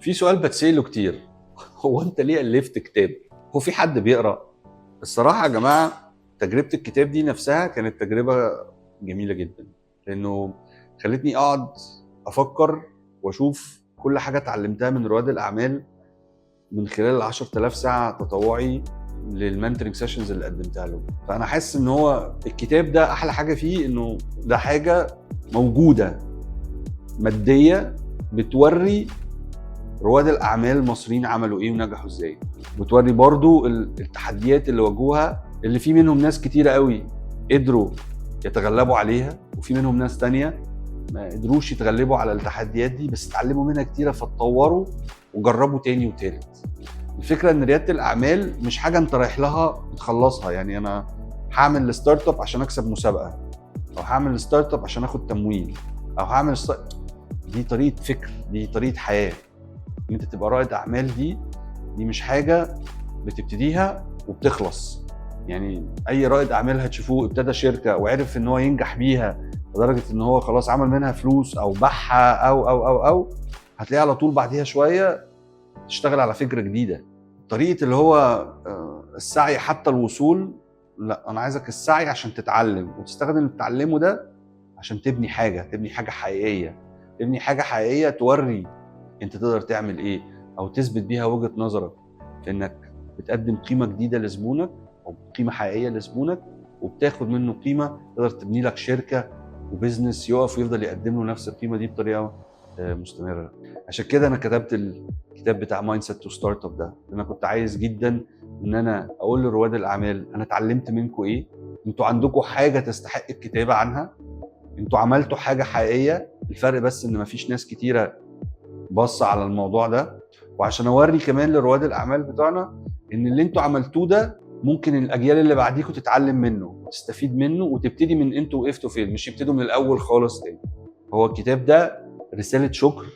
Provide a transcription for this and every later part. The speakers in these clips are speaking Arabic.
في سؤال بتسأله كتير، هو انت ليه ألفت كتاب؟ هو في حد بيقرأ؟ الصراحة يا جماعة تجربة الكتاب دي نفسها كانت تجربة جميلة جدا، لأنه خلتني أقعد أفكر وأشوف كل حاجة اتعلمتها من رواد الأعمال من خلال 10,000 ساعة تطوعي للمنتورنج سيشنز اللي قدمتها له. فأنا حاسس إن هو الكتاب ده أحلى حاجة فيه إنه ده حاجة موجودة مادية بتوري رواد الاعمال المصريين عملوا ايه ونجحوا ازاي، بتوري برضو التحديات اللي واجهوها، اللي في منهم ناس كتيره قوي قدروا يتغلبوا عليها، وفي منهم ناس تانية ما قدروش يتغلبوا على التحديات دي بس اتعلموا منها كتيره فاتطوروا وجربوا تاني وتالت. الفكره ان رياده الاعمال مش حاجه انت رايح لها بتخلصها، يعني انا هعمل ستارت اب عشان اكسب مسابقه، او هعمل ستارت اب عشان اخد تمويل، او هعمل دي طريقه فكر، دي طريقه حياه. ان انت تبقى رائد اعمال دي مش حاجه بتبتديها وبتخلص. يعني اي رائد اعمال هتشوفوه ابتدى شركه وعرف ان هو ينجح بيها لدرجه ان هو خلاص عمل منها فلوس او باعها او هتلاقيه على طول بعديها شويه تشتغل على فكره جديده. طريقه اللي هو السعي حتى الوصول، لا، انا عايزك السعي عشان تتعلم وتستخدم اللي بتتعلمه ده عشان تبني حاجه حقيقيه، تبني حاجه حقيقيه توري انت تقدر تعمل ايه، او تثبت بيها وجهة نظرك في انك بتقدم قيمة جديدة لزبونك او قيمة حقيقية لزبونك، وبتاخد منه قيمة تقدر تبني لك شركة وبزنس يقف ويفضل يقدم له نفس القيمة دي بطريقة مستمرة. عشان كده انا كتبت الكتاب بتاع مايند سيت تو ستارت اب ده، انا كنت عايز جدا ان انا اقول لرواد الاعمال انا اتعلمت منكم ايه، انتوا عندكم حاجة تستحق الكتابة عنها، انتوا عملتوا حاجة حقيقية، الفرق بس ان مفيش ناس كتيرة بص على الموضوع ده. وعشان اوري كمان لرواد الاعمال بتوعنا ان اللي انتوا عملتوه ده ممكن الاجيال اللي بعديكم تتعلم منه، تستفيد منه، وتبتدي من انتوا وقفتوا فين، مش يبتدوا من الاول خالص تاني. هو الكتاب ده رسالة شكر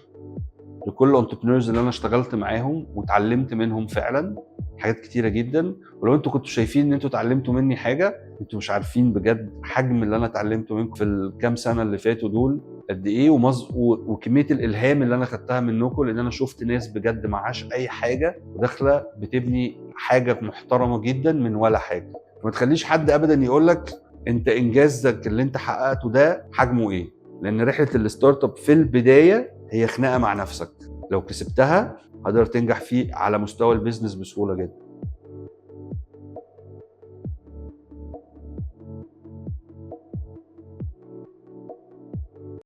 لكل انتربرينورز اللي انا اشتغلت معاهم واتعلمت منهم فعلا حاجات كتيرة جدا. ولو انتوا كنتوا شايفين ان انتوا اتعلمتوا مني حاجة، انتوا مش عارفين بجد حجم اللي انا اتعلمته منكم في الكام سنة اللي فاتوا دول قد ايه، وكمية الالهام اللي انا خدتها منكم، لان انا شفت ناس بجد معهاش اي حاجة وداخلة بتبني حاجة محترمة جدا من ولا حاجة. فما تخليش حد ابدا يقولك انت انجازك اللي انت حققته ده حجمه ايه، لان رحلة الستارت اب في البداية هي خناقة مع نفسك، لو كسبتها هتقدر تنجح فيه على مستوى البيزنس بسهولة جدا.